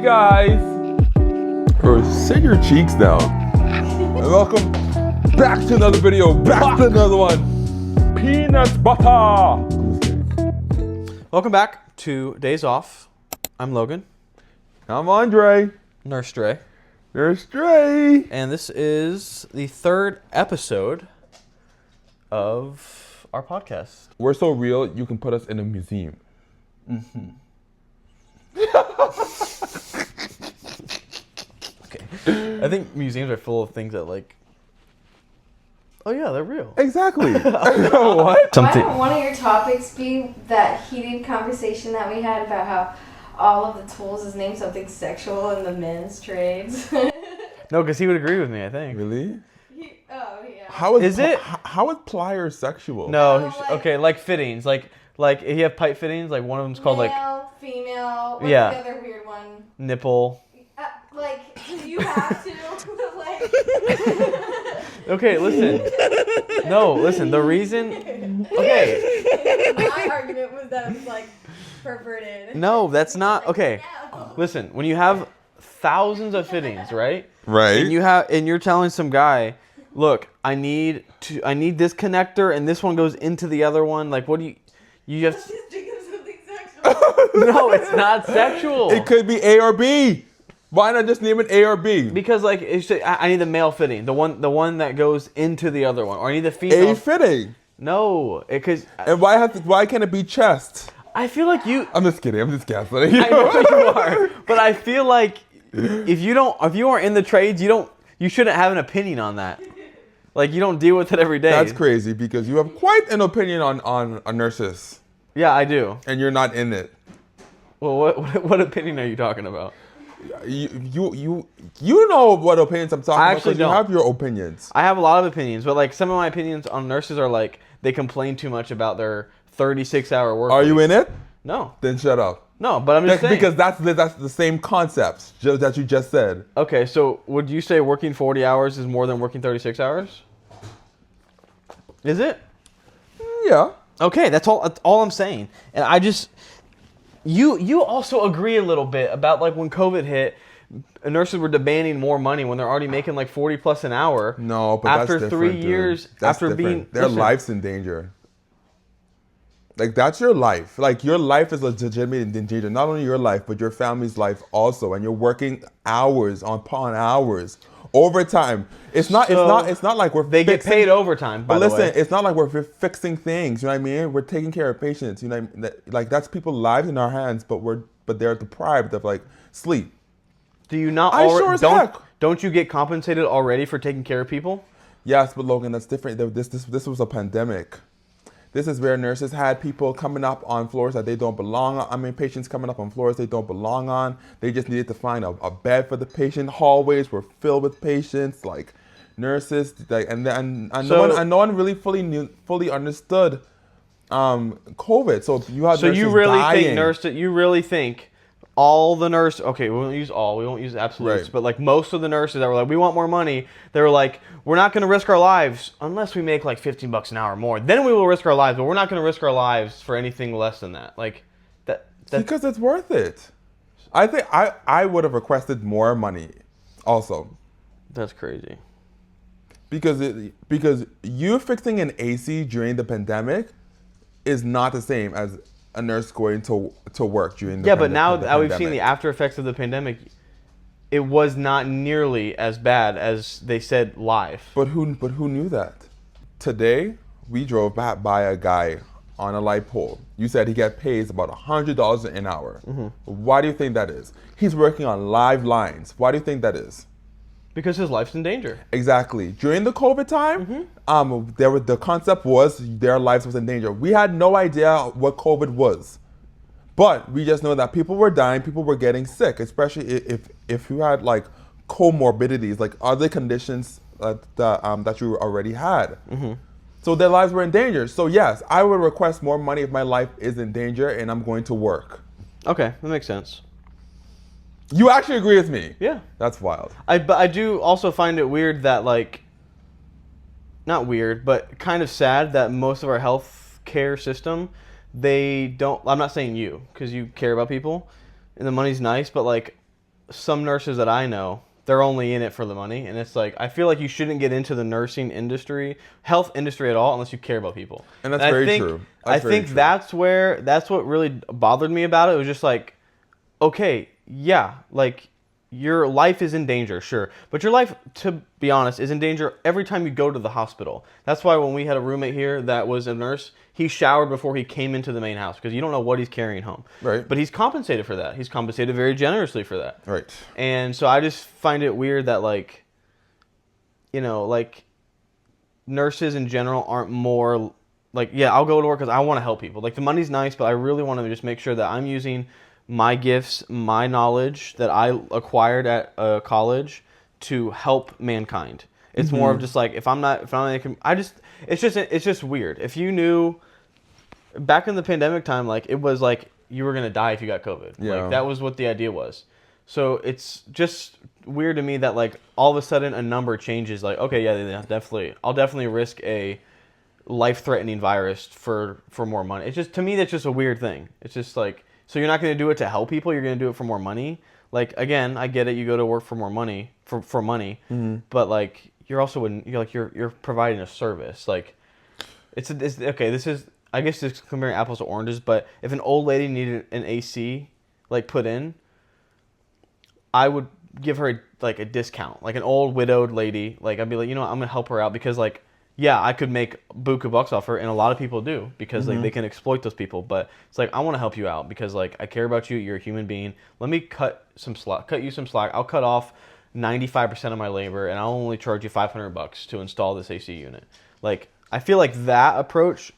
guys, or sit your cheeks down, and welcome back to another video, back to another one. Peanut butter. Welcome back to Days Off. I'm Logan. I'm Andre. Nurse Dre. Nurse Dre. And this is the third episode of our podcast. We're so real, you can put us in a museum. Mm-hmm. Okay. I think museums are full of things that oh yeah, they're real. Exactly. What? Why don't one of your topics be that heated conversation that we had about how all of the tools is named something sexual in the men's trades? No, because he would agree with me, I think. Really? Oh, yeah. How is it? How is pliers sexual? No, okay, like fittings. Like if you have pipe fittings, like one of them's called male, female, what's yeah. the other weird one? Nipple. Do you have to? Okay, listen. No, listen, the reason... Okay. My argument was that it was, perverted. No, that's not... Okay, listen, when you have thousands of fittings, right? Right. And you're telling some guy, look, I need this connector and this one goes into the other one. Like, what do you have? Just thinking of something sexual. No, it's not sexual. It could be A or B. Why not just name it A or B? Because I need the male fitting, the one that goes into the other one, or I need the female. A fitting. No, because. And why can't it be chest? I feel like you. I'm just kidding. I'm just gaslighting you. I know you are, but I feel like if you are in the trades, you shouldn't have an opinion on that. Like, you don't deal with it every day. That's crazy because you have quite an opinion on nurses. Yeah, I do. And you're not in it. Well, what opinion are you talking about? You know what opinions I'm talking about. Actually You have your opinions. I have a lot of opinions, but some of my opinions on nurses are they complain too much about their 36-hour work. Are you in it? No. Then shut up. No, but I'm just saying. Because that's the same concepts that you just said. Okay, so would you say working 40 hours is more than working 36 hours? Is it? Yeah. Okay, that's all I'm saying. And I just... You also agree a little bit about when COVID hit, nurses were demanding more money when they're already making 40 plus an hour. No, but after that's 3 different, years, dude. That's after different. being their life's in danger. That's your life. Your life is legitimately in danger. Not only your life, but your family's life also. And you're working hours upon hours. Overtime. It's not like we're They get paid overtime, by the way. But listen, it's not like we're fixing things, you know what I mean? We're taking care of patients, you know what I mean? That's people's lives in our hands, but they're deprived of sleep. Do you not don't you get compensated already for taking care of people? Yes, but Logan, that's different. This was a pandemic. This is where nurses had people coming up on floors that they don't belong on. I mean, patients coming up on floors they don't belong on. They just needed to find a bed for the patient. Hallways were filled with patients, nurses, and no one really fully understood COVID. So you had nurses dying. You really think all the nurses, okay, we won't use absolutes, right. But most of the nurses that were we want more money, they were we're not going to risk our lives unless we make $15 an hour more. Then we will risk our lives, but we're not going to risk our lives for anything less than that. Because it's worth it. I think I would have requested more money also. That's crazy. Because you fixing an AC during the pandemic is not the same as a nurse going to work during the but now that we've seen the after effects of the pandemic. It was not nearly as bad as they said live. But who knew that? Today we drove by a guy on a light pole. You said he got paid about $100 an hour. Mm-hmm. Why do you think that is? He's working on live lines. Why do you think that is? Because his life's in danger. Exactly. During the COVID time, the concept was their lives was in danger. We had no idea what COVID was. But we just know that people were dying, people were getting sick, especially if you had comorbidities, other conditions that you already had. Mm-hmm. So their lives were in danger. So yes, I would request more money if my life is in danger and I'm going to work. Okay, that makes sense. You actually agree with me? Yeah. That's wild. But I do also find it weird that not weird, but kind of sad that most of our health care system, they don't, I'm not saying you, because you care about people, and the money's nice, but some nurses that I know, they're only in it for the money, and it's like I feel like you shouldn't get into the nursing industry, health industry at all unless you care about people. And that's very true. I think that's what really bothered me about it. It was just like, okay, yeah, like your life is in danger, sure, but your life, to be honest, is in danger every time you go to the hospital. That's why when we had a roommate here that was a nurse, he showered before he came into the main house because you don't know what he's carrying home. Right. But he's compensated for that. He's compensated very generously for that. Right. And so I just find it weird that, like, you know, like nurses in general aren't more like, yeah, I'll go to work because I want to help people. Like, the money's nice, but I really want to just make sure that I'm using my gifts, my knowledge that I acquired at college to help mankind. It's more of just like, if I'm not making, it's just weird. If you knew back in the pandemic time, like, it was like you were going to die if you got COVID. Yeah. Like, that was what the idea was. So it's just weird to me that, like, all of a sudden a number changes. Like, okay, yeah, definitely, I'll definitely risk a life-threatening virus for more money. It's just, to me, that's just a weird thing. It's just like, so you're not going to do it to help people. You're going to do it for more money. Like, again, I get it. You go to work for more money, for money, but like, you're providing a service. Like, it's okay. This is, I guess, it's comparing apples to oranges. But if an old lady needed an AC, like, put in, I would give her a discount. Like, an old widowed lady, like, I'd be like, you know what, I'm gonna help her out because, like, yeah, I could make buku bucks off her, and a lot of people do because like they can exploit those people. But it's like, I want to help you out because, like, I care about you. You're a human being. Let me cut you some slack. I'll cut off 95% of my labor, and I'll only charge you $500 to install this AC unit. Like, I feel like that approach,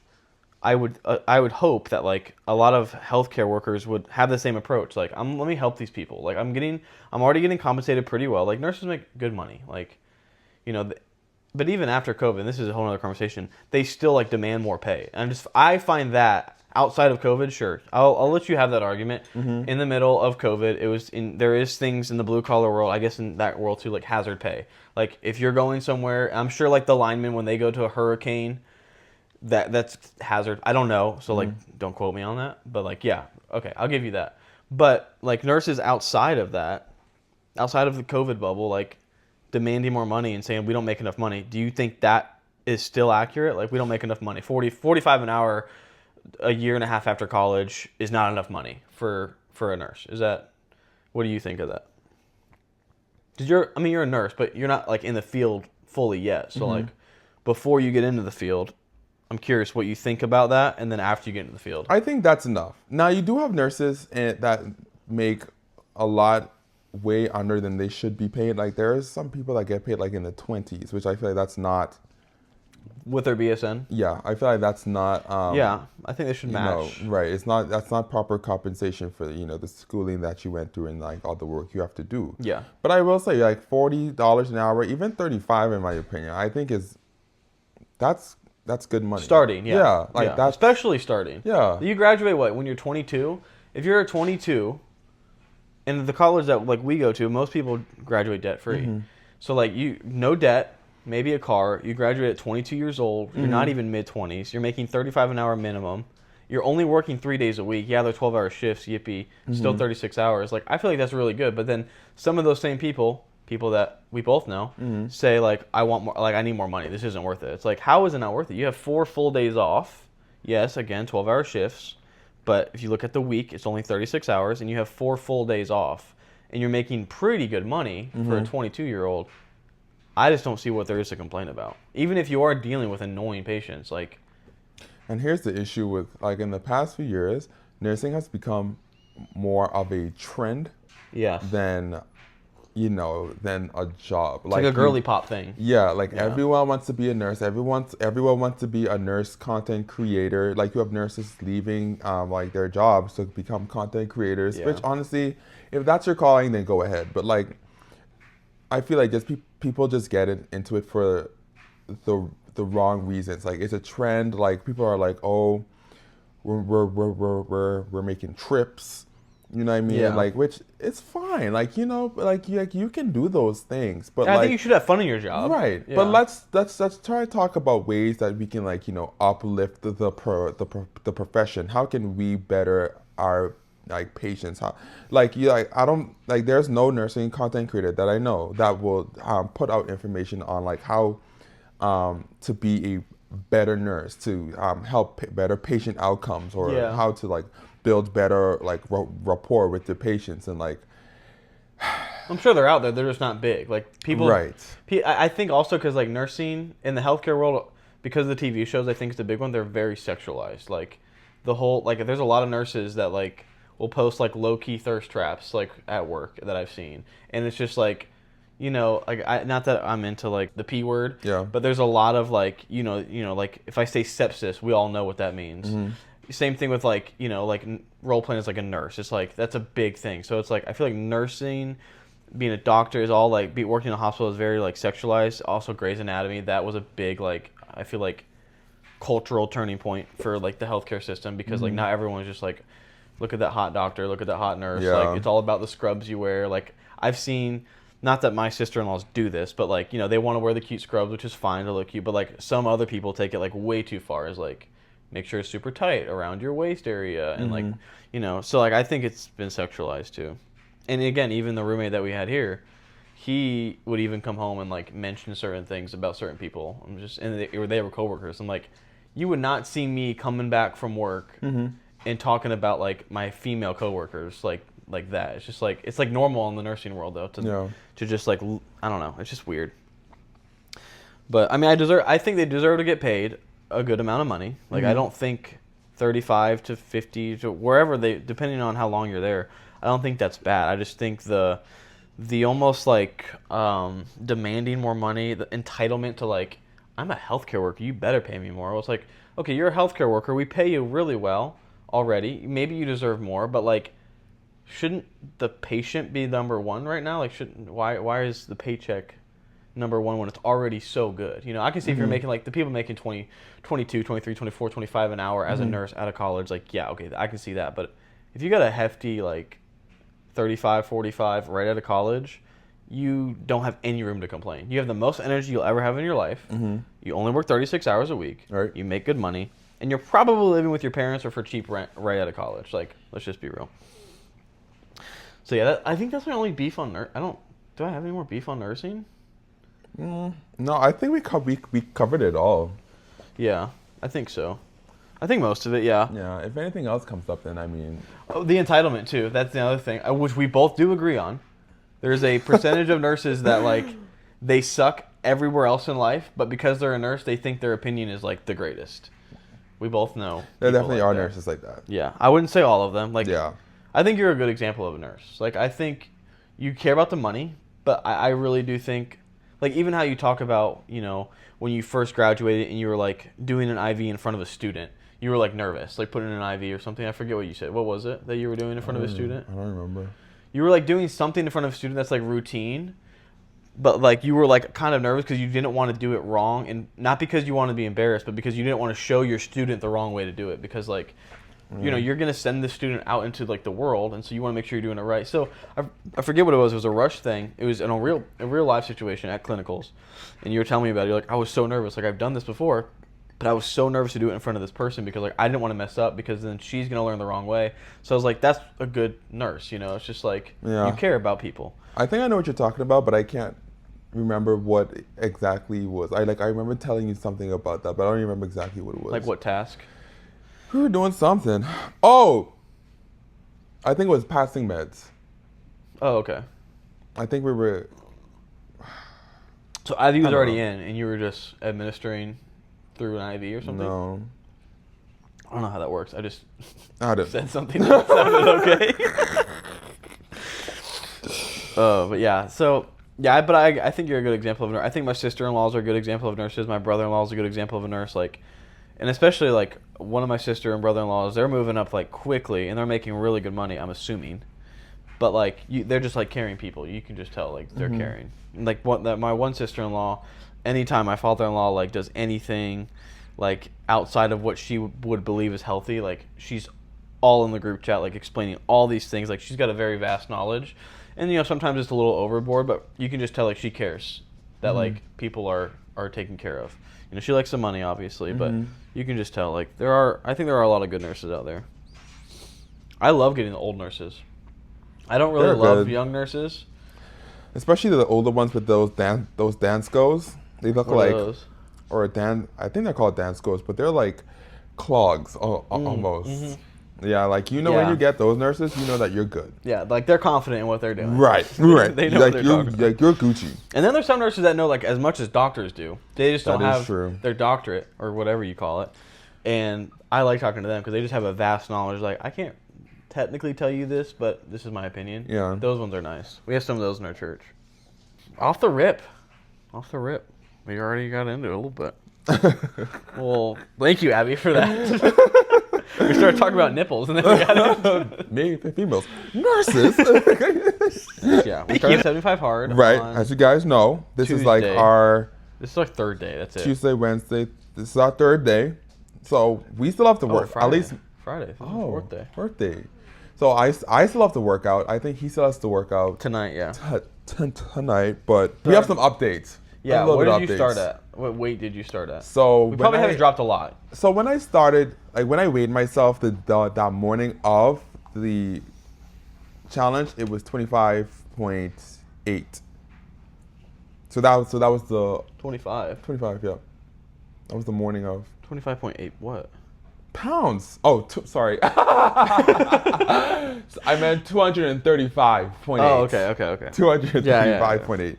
I would hope that, like, a lot of healthcare workers would have the same approach. Like, let me help these people. Like, I'm already getting compensated pretty well. Like, nurses make good money. Like, you know. But even after COVID, and this is a whole other conversation, they still, like, demand more pay. And I find that outside of COVID, sure, I'll let you have that argument. In the middle of COVID, there is things in the blue collar world, I guess in that world too, like hazard pay. Like, if you're going somewhere, I'm sure, like, the linemen, when they go to a hurricane, that's hazard. I don't know, so like, don't quote me on that. But, like, yeah, okay, I'll give you that. But, like, nurses outside of the COVID bubble, like, demanding more money and saying we don't make enough money. Do you think that is still accurate? Like, we don't make enough money. 45 an hour a year and a half after college is not enough money for a nurse. What do you think of that? Because you're a nurse, but you're not, like, in the field fully yet. So like, before you get into the field, I'm curious what you think about that, and then after you get into the field. I think that's enough. Now, you do have nurses that make a lot way under than they should be paid. Like, there is some people that get paid, like, in the 20s, which I feel like that's not... With their BSN? Yeah, I feel like that's not... yeah, I think they should match. Right. That's not proper compensation for, the schooling that you went through and, like, all the work you have to do. Yeah. But I will say, like, $40 an hour, even $35 in my opinion, I think that's good money. Starting, yeah. Yeah, like that's... Especially starting. Yeah. You graduate, when you're 22? If you're 22... And the college that, like, we go to, most people graduate debt-free. So, like, no debt, maybe a car. You graduate at 22 years old. You're not even mid-20s. You're making $35 an hour minimum. You're only working 3 days a week. Yeah, they're 12-hour shifts, yippee. Still 36 hours. Like, I feel like that's really good. But then some of those same people that we both know, say, like, I want more. Like, I need more money. This isn't worth it. It's like, how is it not worth it? You have 4 full days off. Yes, again, 12-hour shifts. But if you look at the week, it's only 36 hours, and you have 4 full days off, and you're making pretty good money for a 22-year-old. I just don't see what there is to complain about. Even if you are dealing with annoying patients, like... And here's the issue with, like, in the past few years, nursing has become more of a trend than a job. It's like a girly pop thing. Yeah, like, everyone wants to be a nurse. Everyone wants to be a nurse content creator. Like, you have nurses leaving like their jobs to become content creators. Which, honestly, if that's your calling, then go ahead. But, like, I feel like just people just get into it for the wrong reasons. Like, it's a trend. Like, people are like, oh, we're making trips. You know what I mean? Yeah. Like, which it's fine. Like, you can do those things, but I think you should have fun in your job. Right. Yeah. But let's try to talk about ways that we can, like, uplift the profession. How can we better our like patients. How, like you like I don't like there's no nursing content creator that I know that will put out information on like how to be a better nurse, to help better patient outcomes, or how to like build better like rapport with the patients, and like I'm sure they're out there. They're just not big. Like people, right? I think also because like nursing in the healthcare world, because of the TV shows, I think it's a big one. They're very sexualized. Like the whole like there's a lot of nurses that like will post like low key thirst traps like at work that I've seen, and it's just like, you know, like not that I'm into like the P word, but there's a lot of like you know like if I say sepsis, we all know what that means. Mm-hmm. Same thing with like you know like role playing as like a nurse. It's like that's a big thing. So it's like I feel like nursing, being a doctor is all like working in a hospital is very like sexualized. Also Grey's Anatomy, that was a big like I feel like cultural turning point for like the healthcare system, because like not everyone's just like look at that hot doctor, look at that hot nurse. Like it's all about the scrubs you wear. Like I've seen, not that my sister-in-laws do this, but like you know they want to wear the cute scrubs, which is fine to look cute, but like some other people take it like way too far, as like make sure it's super tight around your waist area, and like you know, so like I think it's been sexualized too. And again, even the roommate that we had here, he would even come home and like mention certain things about certain people. I'm just, and they were coworkers. I'm like, you would not see me coming back from work and talking about like my female coworkers like that. It's just like it's like normal in the nursing world though to just like I don't know. It's just weird. But I mean, I think they deserve to get paid a good amount of money. Like I don't think 35 to 50 to wherever they, depending on how long you're there, I don't think that's bad. I just think the almost like demanding more money, the entitlement to like, I'm a healthcare worker, you better pay me more. Well, it's like, okay, you're a healthcare worker, we pay you really well already. Maybe you deserve more, but like, shouldn't the patient be number one right now? Like, why is the paycheck number one when it's already so good? You know, I can see if you're making like the people making 20, 22, 23, 24, 25 an hour as a nurse out of college, like, yeah, okay, I can see that. But if you got a hefty like 35, 45 right out of college, you don't have any room to complain. You have the most energy you'll ever have in your life. You only work 36 hours a week. Right. You make good money. And you're probably living with your parents or for cheap rent right out of college. Like, let's just be real. So yeah, I think that's my only beef on do I have any more beef on nursing? No, I think we covered it all. Yeah, I think so. I think most of it, yeah. Yeah, if anything else comes up, then I mean... Oh, the entitlement, too. That's the other thing, which we both do agree on. There's a percentage of nurses that, like, they suck everywhere else in life, but because they're a nurse, they think their opinion is, like, the greatest. We both know. There definitely are nurses like that. Yeah. I wouldn't say all of them. Like, yeah. I think you're a good example of a nurse. Like, I think you care about the money, but I really do think... Like, even how you talk about, you know, when you first graduated and you were, like, doing an IV in front of a student, you were, like, nervous, like, putting in an IV or something. I forget what you said. What was it that you were doing in front of a student? I don't remember. You were, like, doing something in front of a student that's, like, routine, but, like, you were, like, kind of nervous because you didn't want to do it wrong, and not because you wanted to be embarrassed, but because you didn't want to show your student the wrong way to do it, because, like, you know, you're going to send the student out into, like, the world, and so you want to make sure you're doing it right. So I forget what it was. It was a rush thing. It was in a real life situation at clinicals, and you were telling me about it. You're like, I was so nervous. Like, I've done this before, but I was so nervous to do it in front of this person because, like, I didn't want to mess up because then she's going to learn the wrong way. So I was like, that's a good nurse, you know? It's just like, you care about people. I think I know what you're talking about, but I can't remember what exactly was. I remember telling you something about that, but I don't remember exactly what it was. Like what task? We were doing something. Oh! I think it was passing meds. Oh, okay. I think we were... So IV was already in, and you were just administering through an IV or something? No. I don't know how that works. I just said something that sounded okay. But yeah, so... Yeah, but I think you're a good example of a nurse. I think my sister-in-laws are a good example of nurses. My brother-in-law is a good example of a nurse. Like, and especially, like, one of my sister and brother-in-laws, they're moving up, like, quickly, and they're making really good money, I'm assuming. But, like, they're just, like, caring people. You can just tell, like, they're caring. Like, my one sister-in-law, anytime my father-in-law, like, does anything, like, outside of what she would believe is healthy, like, she's all in the group chat, like, explaining all these things. Like, she's got a very vast knowledge. And, you know, sometimes it's a little overboard, but you can just tell, like, she cares that, like, people are taken care of. You know, she likes the money, obviously, but you can just tell, like, I think there are a lot of good nurses out there. I love getting the old nurses. I don't really They're love good. young nurses. Especially the older ones with those dance goes. They look What are like, those? or a dan. I think they're called dance goes, but they're like clogs almost. Yeah, like when Yeah. you get those nurses, you know that you're good. Yeah, like they're confident in what they're doing. Right. They know what like they're you're talking about. like you're Gucci. And then there's some nurses that know like as much as doctors do. They just don't That is have true. their doctorate or whatever you call it. And I like talking to them because they just have a vast knowledge. Like, I can't technically tell you this, but this is my opinion. Yeah. Those ones are nice. We have some of those in our church. Off the rip. We already got into it a little bit. Well, thank you, Abby, for that. We started talking about nipples, and then we got into Me, females, nurses. yeah, we started 75 hard. Right. on- As you guys know, this is like Tuesday. our This is our third day. That's it. Tuesday, Wednesday. This is our third day. So we still have to work. Friday. At least Friday. This is the fourth day. birthday. So I still have to work out. I think he still has to work out Tonight, yeah. tonight. But we have some updates. Yeah, A little what bit did you updates. start at? What weight did you start at? So We probably haven't dropped a lot. So when I started, like when I weighed myself that morning of the challenge, it was 25.8. So that was the 25. 25. Yeah, that was the morning of 25.8 what? pounds. Oh, sorry. I meant 235.8. Oh, okay. 235.8.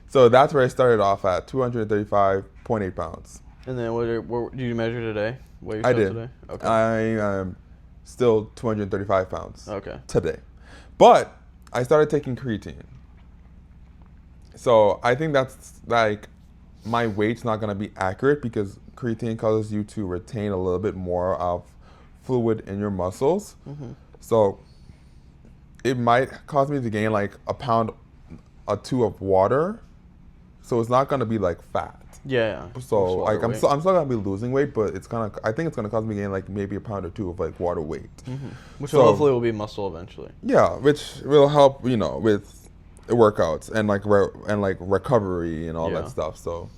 So that's where I started off at 235.8 pounds. And then what did you measure today? Weigh I yourself did. today? Okay. I am still 235 pounds Okay. today. But I started taking creatine. So I think that's like my weight's not going to be accurate because creatine causes you to retain a little bit more of fluid in your muscles. So it might cause me to gain like a pound or two of water. So it's not going to be like fat. Yeah. So Just like water I'm weight. still gonna be losing weight, but I think it's gonna cause me gain like maybe a pound or two of like water weight. Which so- hopefully will be muscle eventually. Yeah, which will help with the workouts and like recovery and all Yeah. that stuff. So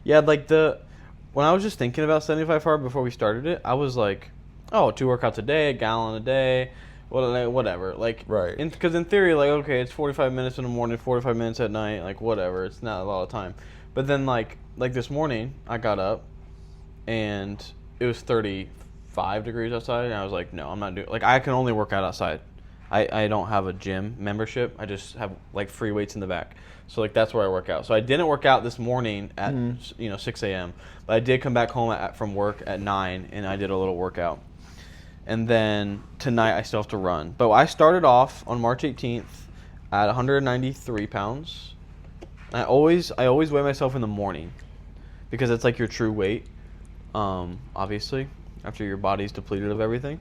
Yeah, like when I was just thinking about 75 hard before we started it, I was like, oh, 2 workouts a day, a gallon a day, whatever. Like, Right. Because in theory, like, okay, it's 45 minutes in the morning, 45 minutes at night, like whatever. It's not a lot of time. But then like this morning, I got up and it was 35 degrees outside, and I was like, no, I'm not doing. Like, I can only work out outside. I don't have a gym membership. I just have like free weights in the back. So like that's where I work out. So I didn't work out this morning at 6 a.m. But I did come back home from work at 9 and I did a little workout. And then tonight I still have to run. But I started off on March 18th at 193 pounds. I always weigh myself in the morning because it's like your true weight. Obviously, after your body's depleted of everything.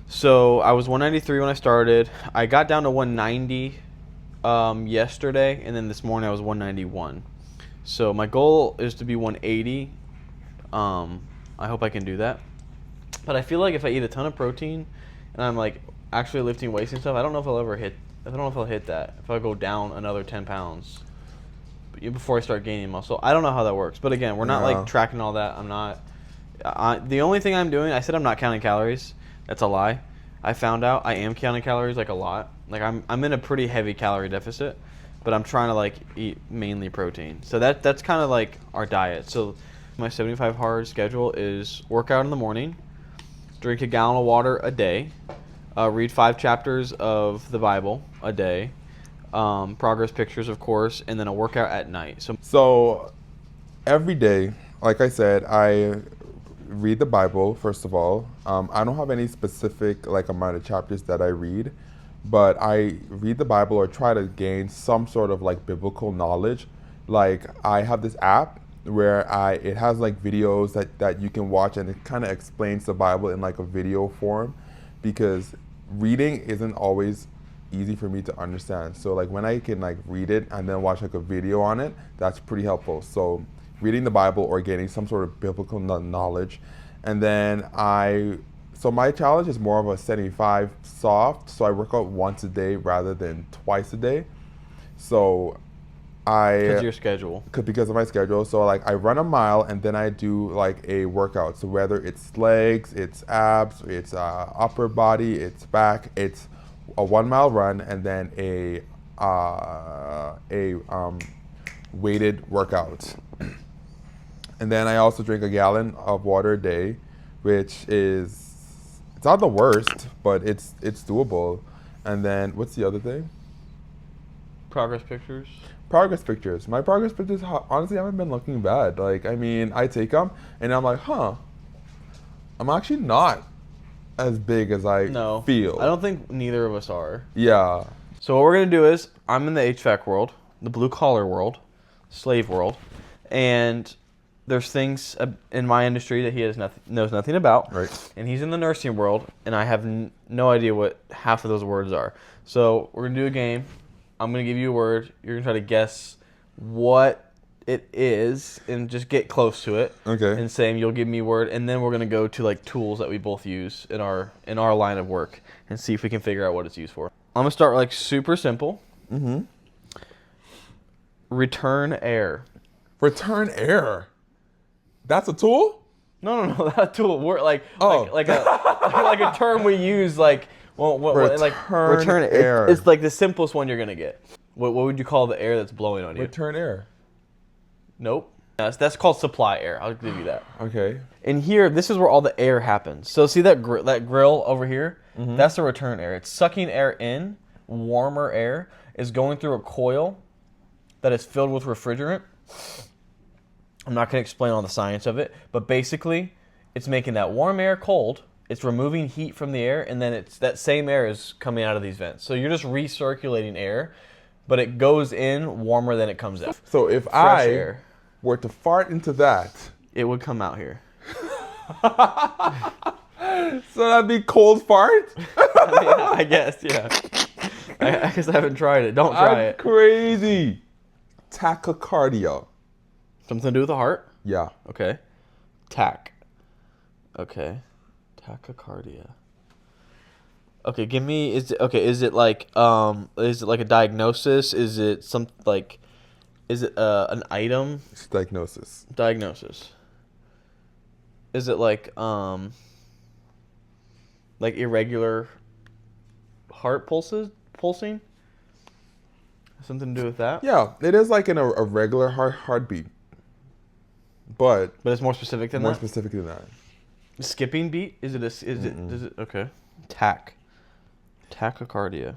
So I was 193 when I started. I got down to 190 yesterday, and then this morning I was 191. So my goal is to be 180. I hope I can do that. But I feel like if I eat a ton of protein and I'm like actually lifting weights and stuff, I don't know if I'll hit that. If I go down another 10 pounds before I start gaining muscle. I don't know how that works. But again, we're not like tracking all that. I'm not. The only thing I'm doing, I said I'm not counting calories. That's a lie. I found out I am counting calories like a lot. Like I'm in a pretty heavy calorie deficit, but I'm trying to like eat mainly protein. So that's kind of like our diet. So my 75 hard schedule is workout in the morning, drink a gallon of water a day, read 5 chapters of the Bible a day, progress pictures of course, and then a workout at night. So every day, like I said, I read the Bible first of all. I don't have any specific like amount of chapters that I read, but I read the Bible or try to gain some sort of like biblical knowledge. Like I have this app where it has like videos that you can watch, and it kind of explains the Bible in like a video form, because reading isn't always easy for me to understand. So like when I can like read it and then watch like a video on it, that's pretty helpful. So reading the Bible or getting some sort of biblical knowledge. And then so my challenge is more of a 75 soft. So I work out once a day rather than twice a day. So Because of your schedule. Because of my schedule. So like I run a mile and then I do like a workout. So whether it's legs, it's abs, it's upper body, it's back, it's a 1 mile run and then a weighted workout. And then I also drink a gallon of water a day, which is, it's not the worst, but it's doable. And then what's the other thing? Progress pictures. Progress pictures. My progress pictures honestly haven't been looking bad. Like, I mean, I take them and I'm like, I'm actually not as big as I feel. I don't think neither of us are. Yeah. So what we're going to do is, I'm in the HVAC world, the blue collar world, slave world, and there's things in my industry that he knows nothing about. Right. And he's in the nursing world, and I have no idea what half of those words are. So we're going to do a game. I'm going to give you a word. You're going to try to guess what it is and just get close to it. Okay. And same, you'll give me a word, and then we're going to go to like tools that we both use in our line of work and see if we can figure out what it's used for. I'm going to start like super simple. Mm-hmm. Return air. Return air. That's a tool? No, that tool. Like a term we use like return air. It's like the simplest one you're gonna get. What would you call the air that's blowing on you? Return air. Nope. That's called supply air. I'll give you that. Okay. And here, this is where all the air happens. So see that grill over here? Mm-hmm. That's the return air. It's sucking air in. Warmer air is going through a coil that is filled with refrigerant. I'm not going to explain all the science of it, but basically, it's making that warm air cold. It's removing heat from the air, and then that same air is coming out of these vents. So you're just recirculating air, but it goes in warmer than it comes out. So if I were to fart into that, it would come out here. So that'd be cold fart? Yeah, I guess, yeah. I guess I haven't tried it. Don't try it. Crazy. Tachycardia. Something to do with the heart? Yeah. Okay. Okay. Tachycardia. Okay, give me is it like a diagnosis? Is it an item? It's diagnosis. Diagnosis. Is it like irregular heart pulsing? Something to do with that? Yeah, it is like a regular heartbeat. But it's more specific than that? More specific than that. Skipping beat? Is it okay. Tachycardia.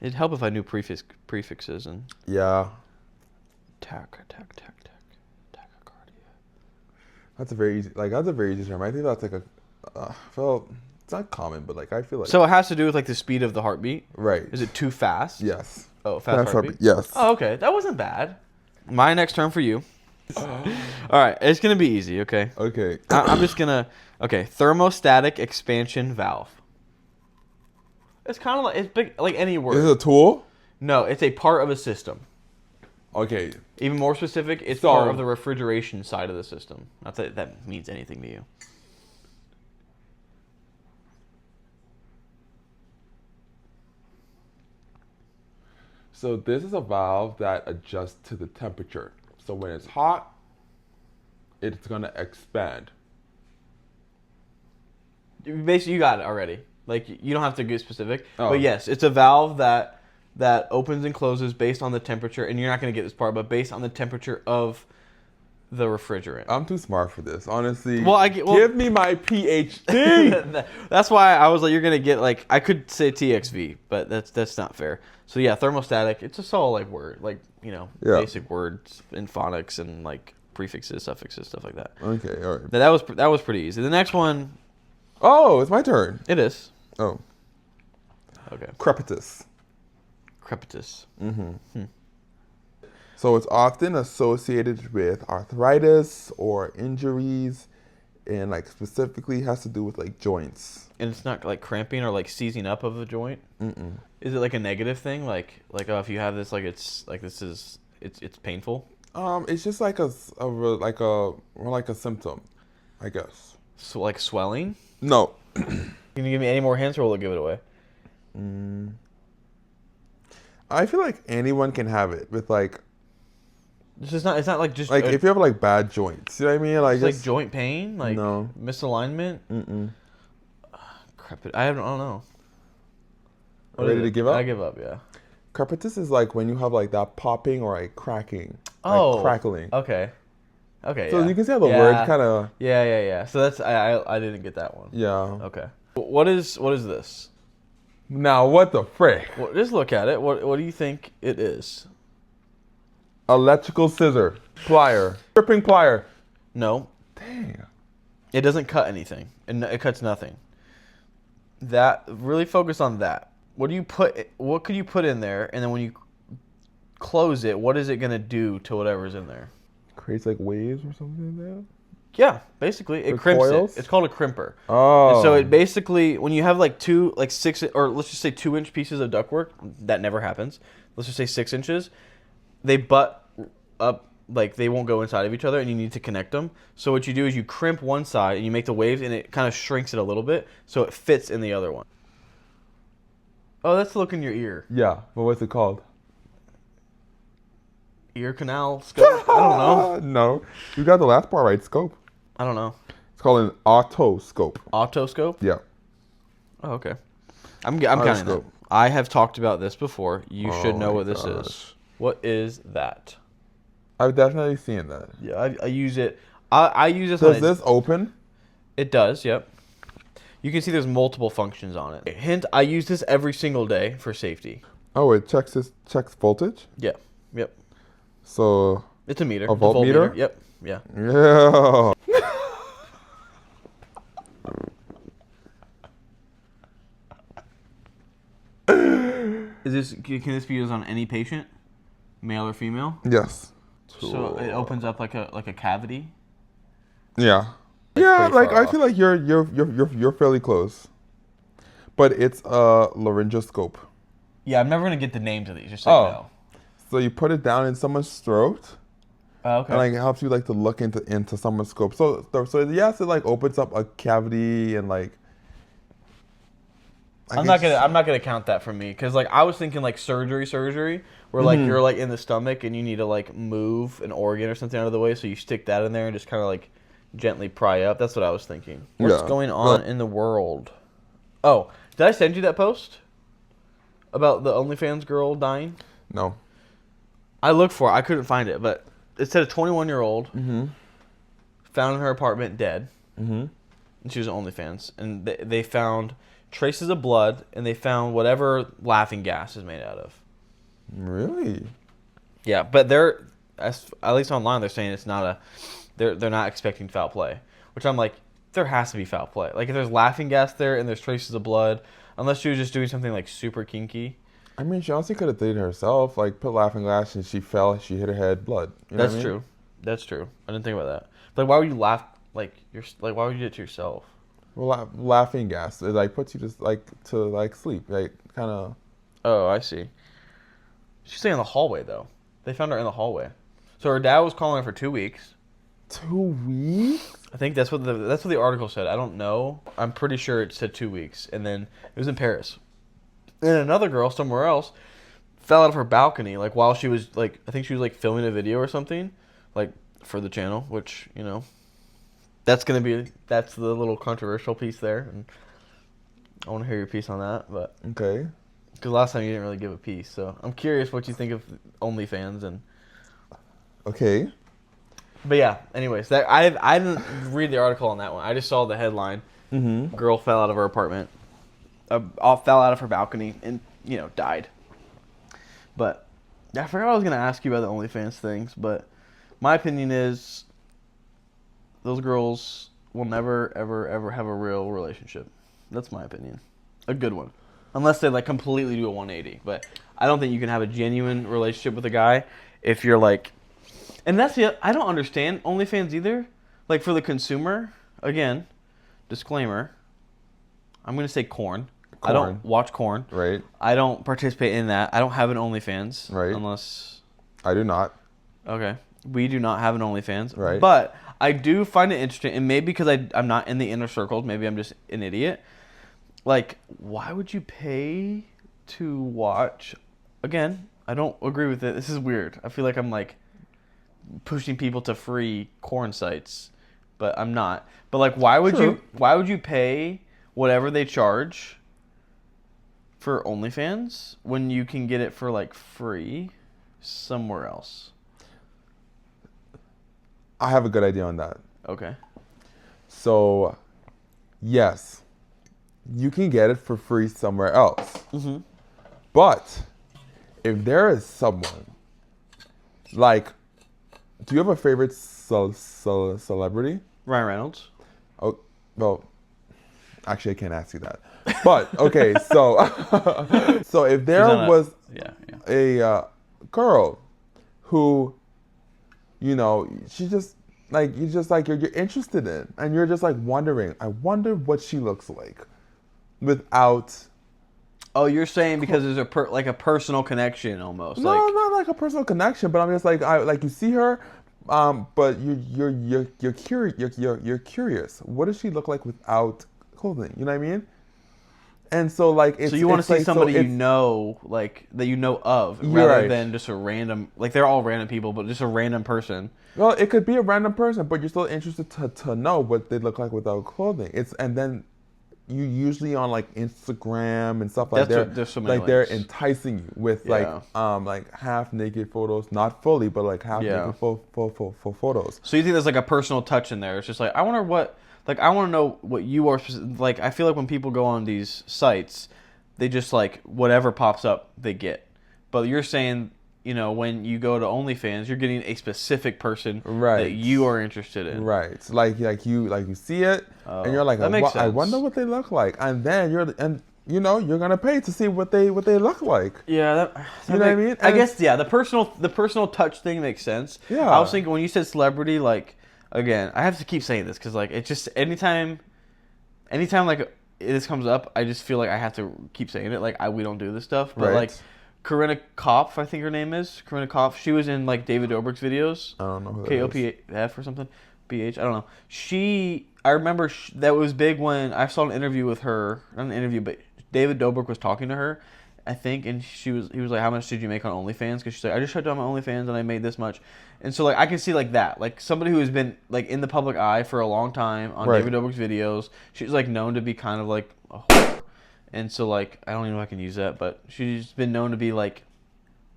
It'd help if I knew prefixes and yeah. Tachycardia. That's a very easy term. I think that's like it's not common, but like I feel like so it has to do with like the speed of the heartbeat? Right. Is it too fast? Yes. Oh, fast heartbeat? Yes. Oh, okay. That wasn't bad. My next term for you. All right, it's gonna be easy. Okay. Okay. I'm just gonna. Okay, thermostatic expansion valve. It's kind of like it's big, like any word. Is it a tool? No, it's a part of a system. Okay. Even more specific, it's part of the refrigeration side of the system. Not that that means anything to you. So this is a valve that adjusts to the temperature. So when it's hot, it's gonna expand. Basically, you got it already. Like you don't have to get specific, Oh. but yes, it's a valve that opens and closes based on the temperature, and you're not going to get this part, but based on the temperature of the refrigerant. I'm too smart for this, honestly. Well, give me my PhD. That's why I was like, you're going to get like I could say TXV, but that's not fair. So yeah, thermostatic. It's just all like word, like basic words in phonics and like prefixes, suffixes, stuff like that. Okay, all right. That was pretty easy. The next one. Oh, it's my turn. It is. Oh. Okay. Crepitus. Mm-hmm. So it's often associated with arthritis or injuries, and like specifically has to do with like joints. And it's not like cramping or like seizing up of the joint. Mm-mm. Is it like a negative thing? Like oh, if you have this, like it's painful. It's just like a symptom, I guess. So like swelling. No. Can you give me any more hints, or will it give it away? I feel like anyone can have it with like It's not like just if you have like bad joints, you know what I mean? Like it's like joint pain, like no misalignment. Crap, I don't know. Ready to give up? I give up. Yeah. Crepitus is like when you have like that popping or like cracking, Oh, like crackling. Okay. So yeah. you can see how the word kind of. Yeah. So that's I didn't get that one. Yeah. Okay. What is this? Now what the frick? Well, just look at it. What do you think it is? Electrical scissor, plier, stripping plier. No. Damn. It doesn't cut anything. It cuts nothing. That really focus on that. What could you put in there, and then when you close it, what is it gonna do to whatever's in there? Creates like waves or something like that. Yeah, basically it crimps it. It's called a crimper. Oh. And so it basically, when you have like 6 or let's just say 2-inch pieces of ductwork, that never happens. Let's just say 6 inches. They butt up, like they won't go inside of each other, and you need to connect them. So what you do is you crimp one side and you make the waves, and it kind of shrinks it a little bit so it fits in the other one. Oh, that's the look in your ear. Yeah, but what's it called? Ear canal scope? I don't know. No, you got the last part right. Scope. I don't know. It's called an otoscope. Otoscope? Yeah. Oh, okay. I'm counting that. I have talked about this before. You should know what this is. What is that? I've definitely seen that. Yeah, I use it. I use this. Does this open? It does. Yep. You can see there's multiple functions on it. Hint: I use this every single day for safety. Oh, it checks voltage. Yeah. Yep. So it's a meter. A voltmeter? Yep. Yeah. Yeah. Can this be used on any patient, male or female? Yes. So it opens up like a cavity. Yeah. Yeah, like I feel like you're fairly close. But it's a laryngoscope. Yeah, I'm never gonna get the names of these. Just so you know. So you put it down in someone's throat. Oh, okay. And like it helps you like to look into someone's scope. So yes, it like opens up a cavity and like. I'm not gonna count that for me, because like I was thinking like surgery where like you're like in the stomach and you need to like move an organ or something out of the way, so you stick that in there and just kind of like gently pry up. That's what I was thinking. What's going on in the world? Oh, did I send you that post about the OnlyFans girl dying? No. I looked for it. I couldn't find it, but it said a 21-year-old found in her apartment dead. And she was on OnlyFans, and they found traces of blood, and they found whatever laughing gas is made out of. Really? Yeah, but they're, at least online, they're saying it's not they're not expecting foul play, which I'm like, there has to be foul play. Like if there's laughing gas there and there's traces of blood, unless she was just doing something like super kinky. I mean, she honestly could have did it herself. Like put laughing gas and she fell, she hit her head, blood. You know That's true. That's true. I didn't think about that. Like, why would you laugh? Why would you do it to yourself? Well, laughing gas it like puts you just like to like sleep, like kind of. Oh, I see. She's staying in the hallway though. They found her in the hallway. So her dad was calling her for 2 weeks. 2 weeks? I think that's what the article said. I don't know. I'm pretty sure it said 2 weeks, and then it was in Paris. And another girl somewhere else fell out of her balcony, like while she was like, I think she was like filming a video or something, like for the channel, which, you know, that's the little controversial piece there, and I want to hear your piece on that, but okay, because last time you didn't really give a piece, so I'm curious what you think of OnlyFans and. Okay. But yeah, anyways, I didn't read the article on that one. I just saw the headline. Girl fell out of her apartment, fell out of her balcony, and died. But I forgot I was gonna ask you about the OnlyFans things. But my opinion is, those girls will never, ever, ever have a real relationship. That's my opinion, a good one, unless they like completely do a 180. But I don't think you can have a genuine relationship with a guy if you're like. And that's I don't understand OnlyFans either. Like for the consumer, again, disclaimer. I'm gonna say corn. I don't watch corn. Right. I don't participate in that. I don't have an OnlyFans. Right. Unless. I do not. Okay. We do not have an OnlyFans. Right. But I do find it interesting, and maybe because I'm not in the inner circles, maybe I'm just an idiot. Like, why would you pay to watch again, I don't agree with it. This is weird. I feel like I'm like pushing people to free corn sites, but I'm not. But like, why would you pay whatever they charge for OnlyFans when you can get it for like free somewhere else? I have a good idea on that. Okay. So, yes, you can get it for free somewhere else. Mm-hmm. But if there is someone, like, do you have a favorite celebrity? Ryan Reynolds. Oh, well, actually, I can't ask you that. But, okay, so so if there was a girl who, you know, she just, like, you're interested in, and you're just, like, wondering, I wonder what she looks like without... Oh, you're saying because there's a personal connection almost. No, like, not like a personal connection, but I'm just like you see her, but you're curious. What does she look like without clothing? You know what I mean? And so like it's, so you want to see like, somebody so you know, like that you know of, rather than just a random. Like they're all random people, but just a random person. Well, it could be a random person, but you're still interested to know what they look like without clothing. And then you usually on like Instagram and stuff like that. There's so many like they're links. enticing you with like half naked photos, not fully, but like half naked photos. So you think there's like a personal touch in there? It's just like I want to know what you are. Like I feel like when people go on these sites, they just like whatever pops up they get. But you're saying, you know, when you go to OnlyFans, you're getting a specific person that you are interested in. Right. Like you see it, and you're like, I wonder what they look like, and then you're gonna pay to see what they look like. Yeah, that you know what I mean. I guess the personal touch thing makes sense. Yeah. I was thinking when you said celebrity, like again, I have to keep saying this because like it just anytime like this comes up, I just feel like I have to keep saying it. Like we don't do this stuff, but like. Corinna Kopf, I think her name is. Corinna Kopf. She was in like David Dobrik's videos. I don't know who that Kopf or something. BH. I don't know. I remember that was big when I saw an interview with her. Not an interview, but David Dobrik was talking to her, I think, and he was like, "How much did you make on OnlyFans?" Because she's like, "I just shut down my OnlyFans and I made this much." And so like I can see like that, like somebody who has been like in the public eye for a long time on David Dobrik's videos. She's like known to be kind of like a whore. And so, like, I don't even know if I can use that, but she's been known to be, like,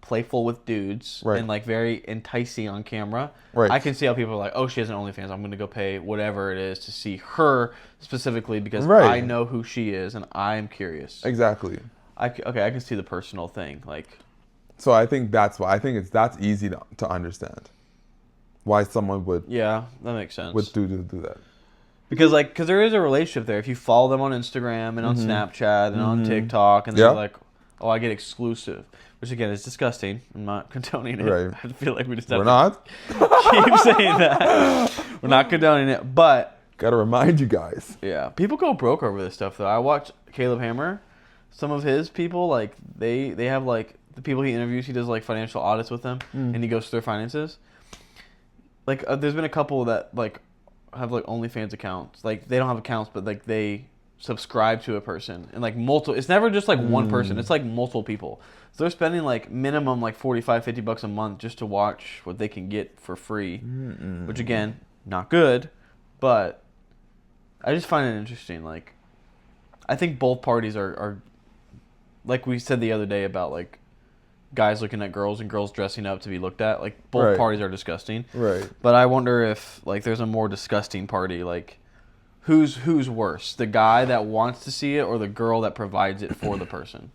playful with dudes and, like, very enticing on camera. Right. I can see how people are like, oh, she has an OnlyFans. I'm going to go pay whatever it is to see her specifically because I know who she is and I'm curious. Exactly. I can see the personal thing. Like, so I think that's why. I think that's easy to understand. Why someone would... Yeah, that makes sense. Would do that. Because there is a relationship there. If you follow them on Instagram and on Snapchat and on TikTok, and they're like, "Oh, I get exclusive," which again is disgusting. I'm not condoning it. Right. I feel like we just have to keep saying that. We're not condoning it, but gotta remind you guys. Yeah, people go broke over this stuff though. I watch Caleb Hammer. Some of his people, like they have like the people he interviews. He does like financial audits with them, and he goes through their finances. Like there's been a couple that like. Have like OnlyFans accounts. Like they don't have accounts, but like they subscribe to a person and like multiple. It's never just like one person. It's like multiple people. So they're spending like minimum like $45-$50 a month just to watch what they can get for free, which again, not good, but I just find it interesting. Like I think both parties are like we said the other day about like guys looking at girls and girls dressing up to be looked at. Like both parties are disgusting. Right. But I wonder if like there's a more disgusting party. Like who's worse, the guy that wants to see it or the girl that provides it for the person?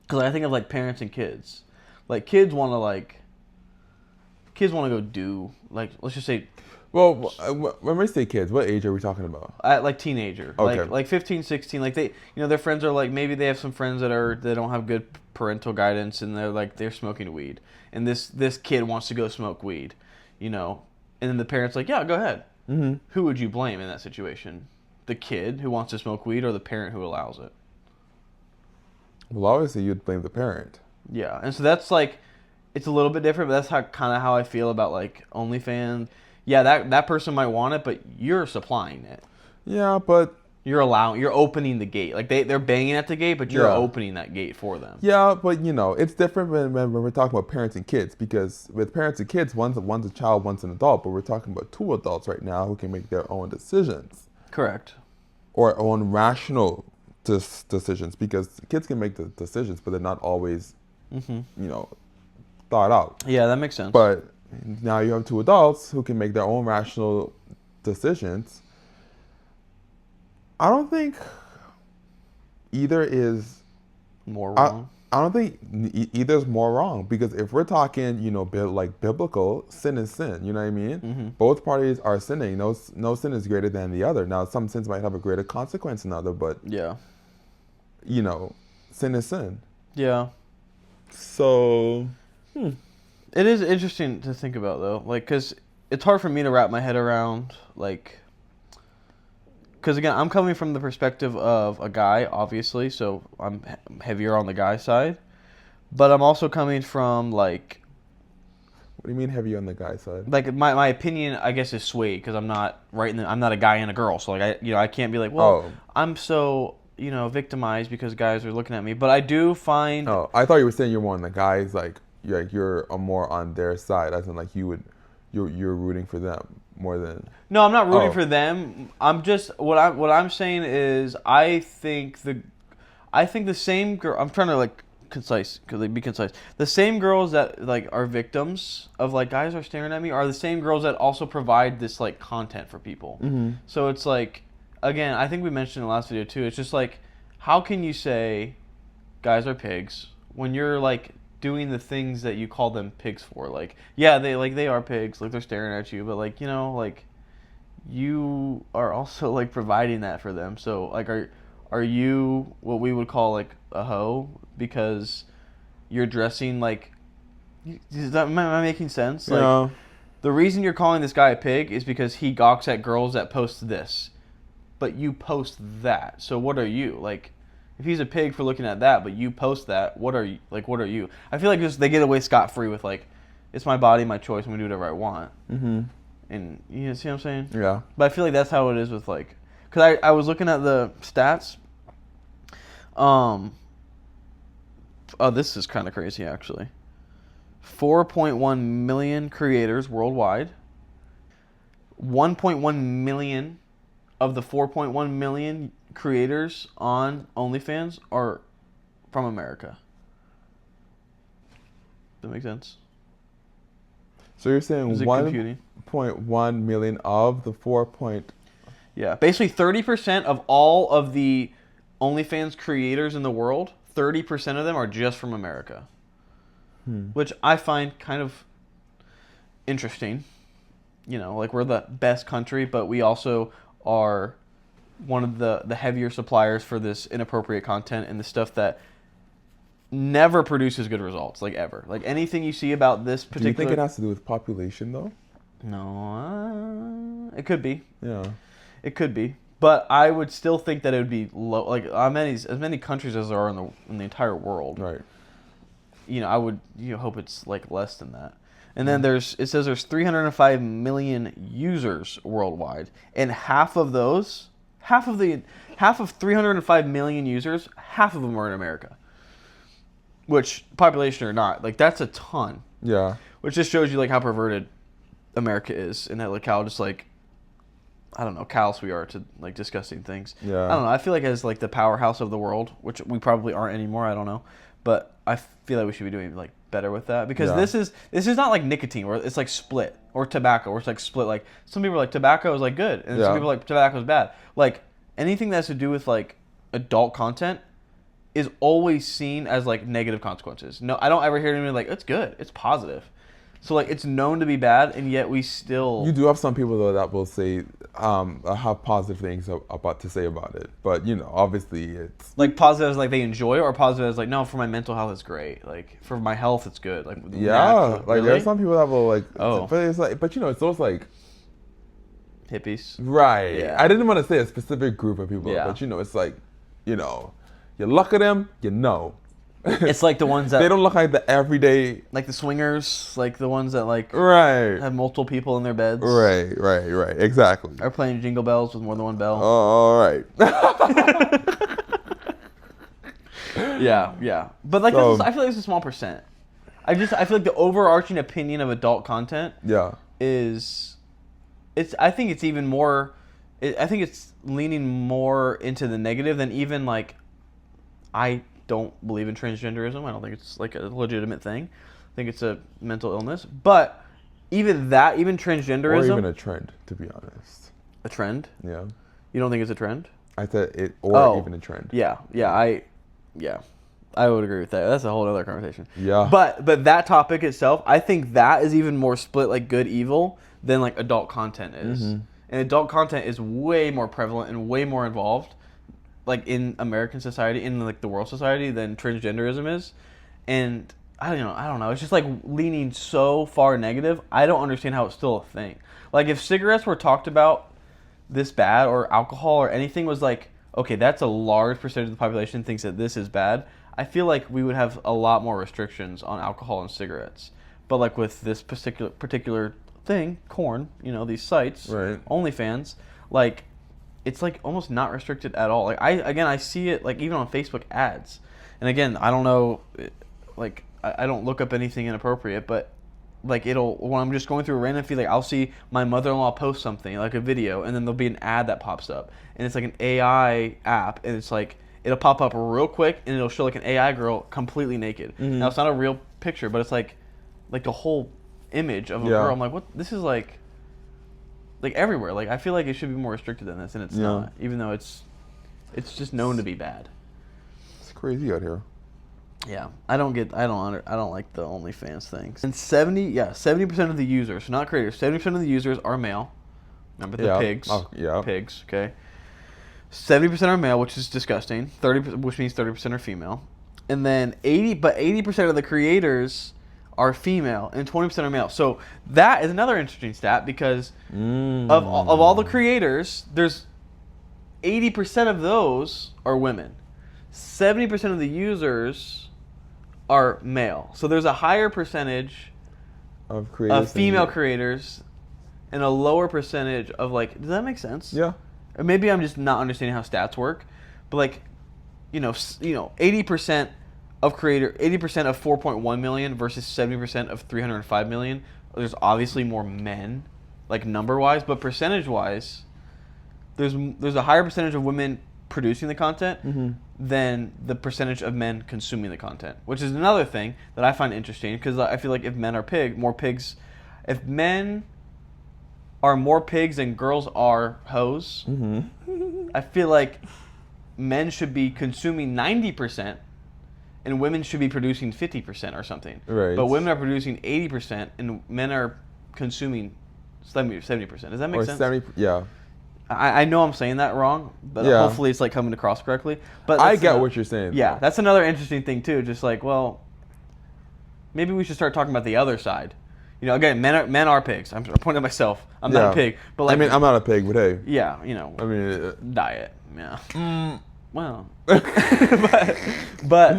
Because I think of like parents and kids. Like kids want to go do like let's just say. Well, when we say kids, what age are we talking about? Like teenager. Okay. Like 15, 16. Like they, their friends are like maybe they have some friends that don't have good parental guidance and they're smoking weed. And this kid wants to go smoke weed, and then the parents like, yeah, go ahead. Mm-hmm. Who would you blame in that situation? The kid who wants to smoke weed or the parent who allows it? Well, obviously you'd blame the parent. Yeah, and so that's like, it's a little bit different, but that's kind of how I feel about like OnlyFans. Yeah, that person might want it, but you're supplying it. Yeah, but You're opening the gate. Like they're banging at the gate, but you're opening that gate for them. Yeah, but it's different when we're talking about parents and kids, because with parents and kids, one's a child, one's an adult, but we're talking about two adults right now who can make their own decisions. Correct. Or own rational decisions, because kids can make the decisions, but they're not always, thought out. Yeah, that makes sense. But now you have two adults who can make their own rational decisions. I don't think either is more wrong. I don't think either is more wrong, because if we're talking, like biblical, sin is sin. You know what I mean? Mm-hmm. Both parties are sinning. No sin is greater than the other. Now, some sins might have a greater consequence than other, but sin is sin. Yeah. So, it is interesting to think about though, like, because it's hard for me to wrap my head around, like. Because again, I'm coming from the perspective of a guy, obviously, so I'm heavier on the guy side. But I'm also coming from like. What do you mean heavy on the guy side? Like my opinion, I guess, is swayed because I'm not I'm not a guy and a girl, so like I can't be like, well, I'm so victimized because guys are looking at me. But I do find. Oh, I thought you were saying you're more on the guys, like you're more on their side, as in like you're rooting for them more than. No, I'm not rooting for them. I'm just what I'm saying is I think the same girl. I'm trying to be concise. The same girls that like are victims of like guys are staring at me are the same girls that also provide this like content for people. Mm-hmm. So it's like, again, I think we mentioned in the last video too. It's just like, how can you say guys are pigs when you're like doing the things that you call them pigs for? Like, yeah, they are pigs. Like they're staring at you, but like you are also like providing that for them. So like are you what we would call like a hoe because you're dressing like, am I making sense? Like, yeah. The reason you're calling this guy a pig is because he gawks at girls that post this, but you post that. So what are you? Like, if he's a pig for looking at that, but you post that, what are you? Like, what are you? I feel like they get away scot-free with like, it's my body, my choice, I'm gonna do whatever I want. Mm-hmm. And you see what I'm saying? Yeah. But I feel like that's how it is with like, because I was looking at the stats. Oh, this is kind of crazy actually. 4.1 million creators worldwide. 1.1 million of the 4.1 million creators on OnlyFans are from America. Does that make sense? So you're saying 1.1 million of the 4. Yeah, basically 30% of all of the OnlyFans creators in the world, 30% of them are just from America. Which I find kind of interesting. Like we're the best country, but we also are one of the heavier suppliers for this inappropriate content and the stuff that never produces good results, like ever. Like anything you see about this particular. Do you think it has to do with population though? No, it could be. Yeah, it could be. But I would still think that it would be low. Like as many countries as there are in the entire world. Right. I would hope it's like less than that. And then it says there's 305 million users worldwide, and half of 305 million users, half of them are in America. Which, population or not, like that's a ton. Yeah. Which just shows you like how perverted America is, and that like how just like, I don't know, callous we are to like disgusting things. Yeah. I don't know. I feel like as like the powerhouse of the world, which we probably aren't anymore. I don't know, but I feel like we should be doing like better with that, because this is not like nicotine where it's like split, or tobacco where it's like split. Like some people are like tobacco is like good, and some people are like tobacco is bad. Like anything that has to do with like adult content is always seen as like negative consequences. No, I don't ever hear anybody like it's good, it's positive. So like it's known to be bad, and yet we still. You do have some people though that will say have positive things about to say about it, but obviously it's like positive as like they enjoy, or positive as like no, for my mental health it's great, like for my health it's good. Like like really? There are some people that will like. Oh. But it's like, it's those like hippies. Right. Yeah. I didn't want to say a specific group of people, but it's like, you look at them, It's like the ones that They don't look like the everyday. like the swingers, like the ones that like Right. have multiple people in their beds. Right. Exactly. Are playing Jingle Bells with more than one bell. All right. Yeah. But like, So- I feel like it's a small percent. I feel like the overarching opinion of adult content Yeah. I think it's even more. I think it's leaning more into the negative than even like. I don't believe in transgenderism. I don't think it's like a legitimate thing. I think it's a mental illness. But even transgenderism, Or even a trend, to be honest. a trend. Yeah. You don't think it's a trend? I said it, or even a trend. Yeah. I would agree with that. That's a whole other conversation. Yeah. But that topic itself, I think that is even more split like good evil than like adult content is. Mm-hmm. And adult content is way more prevalent and way more involved like in American society, in like the world society than transgenderism is. And I don't know. It's just like leaning so far negative. I don't understand how it's still a thing. Like if cigarettes were talked about this bad or alcohol or anything was like, okay, that's a large percentage of the population thinks that this is bad. I feel like we would have a lot more restrictions on alcohol and cigarettes. But like with this particular thing, corn, these sites, Right. OnlyFans, like it's like almost not restricted at all. Like I see it like even on Facebook ads. And again, I don't know, like I don't look up anything inappropriate, but like when I'm just going through a random feed, like I'll see my mother-in-law post something, like a video, and then there'll be an ad that pops up. And it's like an AI app, and it's like, it'll pop up real quick, and it'll show like an AI girl completely naked. Mm-hmm. Now, it's not a real picture, but it's like a whole image of a girl. I'm like, what? This is like everywhere. Like, I feel like it should be more restricted than this, and it's not, even though it's just known to be bad. It's crazy out here. Yeah, I don't like the OnlyFans things. And 70% of the users, not creators, 70% of the users are male. Remember the pigs? Oh, yeah. Pigs, okay. 70% are male, which is disgusting. 30%, which means 30% are female. And then 80% of the creators are female and 20% are male. So that is another interesting stat because of all the creators, there's 80% of those are women. 70% of the users are male. So there's a higher percentage of creators, female creators and a lower percentage of like, does that make sense? Yeah. Or maybe I'm just not understanding how stats work, but like, 80% of 4.1 million versus 70% of 305 million. There's obviously more men, like number wise, but percentage wise, there's a higher percentage of women producing the content than the percentage of men consuming the content, which is another thing that I find interesting because I feel like if men are if men are more pigs than girls are hoes, I feel like men should be consuming 90% and women should be producing 50% or something. Right. But women are producing 80% and men are consuming 70%. Does that make sense? 70, yeah. I know I'm saying that wrong, but hopefully it's like coming across correctly. But I get what you're saying. Yeah, that's another interesting thing too. Just like, well, maybe we should start talking about the other side. Again, men are pigs. I'm pointing at myself. I'm not a pig, but like, I mean, I'm not a pig, but hey. Yeah, I mean, diet. Yeah. Well, but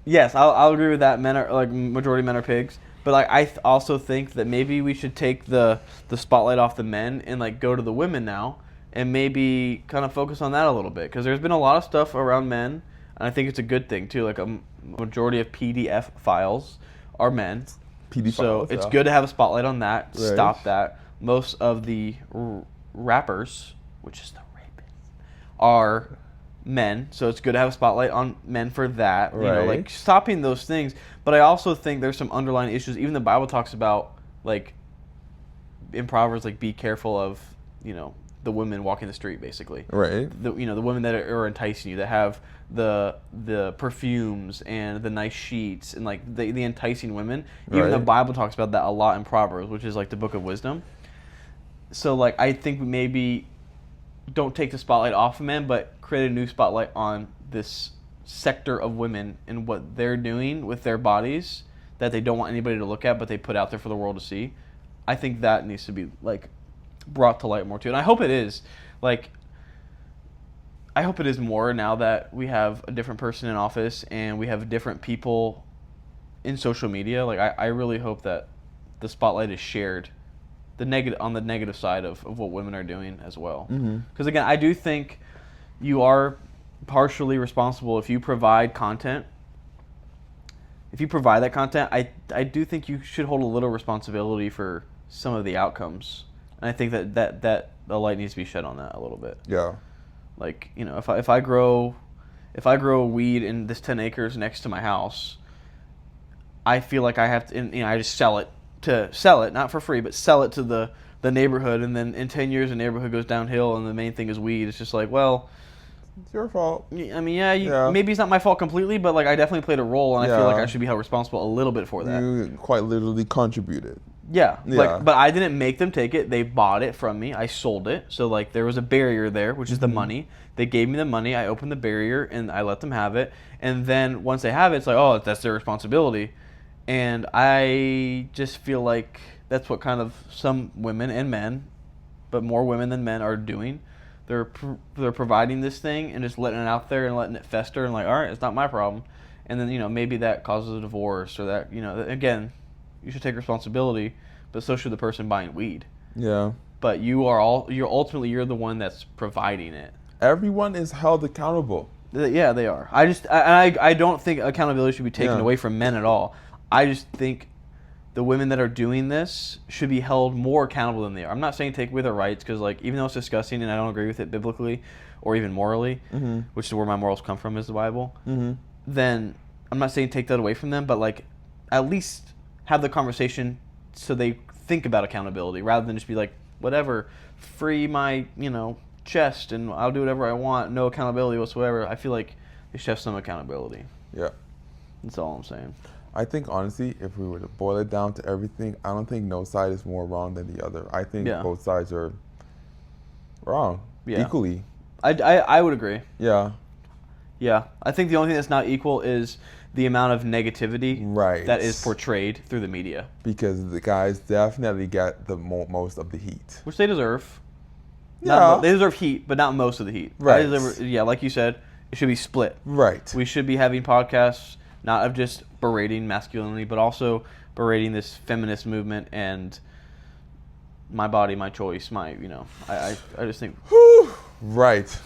yes, I'll agree with that. Men are like majority men are pigs. But like I also think that maybe we should take the spotlight off the men and like go to the women now and maybe kind of focus on that a little bit because there's been a lot of stuff around men and I think it's a good thing too. Like a majority of PDF files are men, so it's good to have a spotlight on that. Right. Stop that. Most of the rappers, which is the rapists, are men, so it's good to have a spotlight on men for that. Right. Like stopping those things. But I also think there's some underlying issues. Even the Bible talks about, like, in Proverbs, like, be careful of, the women walking the street, basically. Right. The women that are enticing you, that have the perfumes and the nice sheets and, like, the enticing women. Even the Bible talks about that a lot in Proverbs, which is, like, the book of wisdom. So, like, I think we maybe don't take the spotlight off of men, but create a new spotlight on this sector of women and what they're doing with their bodies that they don't want anybody to look at, but they put out there for the world to see. I think that needs to be like brought to light more too, and I hope it is. Like, I hope it is more now that we have a different person in office and we have different people in social media. Like, I really hope that the spotlight is shared on the negative side of what women are doing as well. Because, again, I do think you are partially responsible if you provide content. If you provide that content, I do think you should hold a little responsibility for some of the outcomes. And I think that the light needs to be shed on that a little bit. Yeah. Like, you know, if I grow weed in this 10 acres next to my house, I feel like I have to, you know, I just sell it, not for free, but sell it to the neighborhood, and then in 10 years the neighborhood goes downhill and the main thing is weed. It's just like, well, it's your fault. I mean, maybe it's not my fault completely, but like I definitely played a role, and I feel like I should be held responsible a little bit for that. You quite literally contributed. Yeah. Like, but I didn't make them take it. They bought it from me. I sold it. So like there was a barrier there, which is the money. They gave me the money. I opened the barrier and I let them have it. And then once they have it, it's like, oh, that's their responsibility. And I just feel like that's what kind of some women and men, but more women than men, are doing. They're providing this thing and just letting it out there and letting it fester and like, all right, it's not my problem. And then, you know, maybe that causes a divorce, or that, you know, again, you should take responsibility, but so should the person buying weed. Yeah. But you're ultimately the one that's providing it. Everyone is held accountable. Yeah, they are. I don't think accountability should be taken away from men at all. I just think the women that are doing this should be held more accountable than they are. I'm not saying take away their rights, because like even though it's disgusting and I don't agree with it biblically or even morally, which is where my morals come from, is the Bible. Then I'm not saying take that away from them, but like at least have the conversation so they think about accountability, rather than just be like, whatever, free my, you know, chest and I'll do whatever I want, no accountability whatsoever. I feel like they should have some accountability. Yeah. That's all I'm saying. I think honestly, if we were to boil it down to everything, I don't think no side is more wrong than the other. I think both sides are wrong equally. I would agree. Yeah. Yeah. I think the only thing that's not equal is the amount of negativity that is portrayed through the media. Because the guys definitely get the most of the heat. Which they deserve. Yeah. They deserve heat, but not most of the heat. Right. Like you said, it should be split. Right. We should be having podcasts not of just berating masculinity, but also berating this feminist movement and my body, my choice, I just think... Right.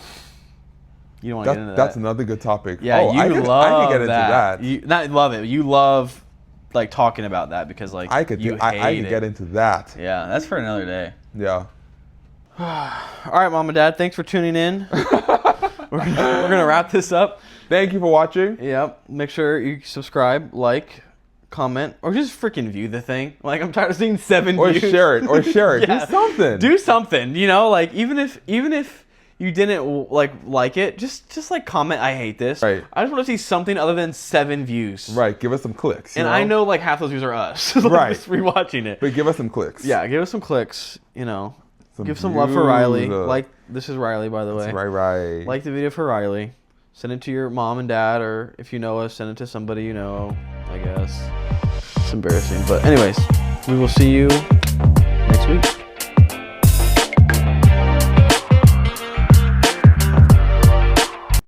You don't want to get into that. That's another good topic. Yeah, I could get into that. You not love it. You love like talking about that because like I could get into that. Yeah, that's for another day. Yeah. All right, Mom and Dad, thanks for tuning in. we're gonna wrap this up. Thank you for watching. Yep. Make sure you subscribe, like, comment, or just freaking view the thing. Like, I'm tired of seeing 7 views. Or share it. Yeah. Do something. Do something. You know, like even if you didn't like it, just like comment, I hate this. Right. I just want to see something other than 7 views. Right. Give us some clicks. And I know like half those views are us. Right. Just rewatching it. But give us some clicks. Yeah, give us some clicks. You know, give some love for Riley. Like, this is Riley, by the way. Right. Like the video for Riley. Send it to your mom and dad, or if you know us, send it to somebody you know, I guess. It's embarrassing. But anyways, we will see you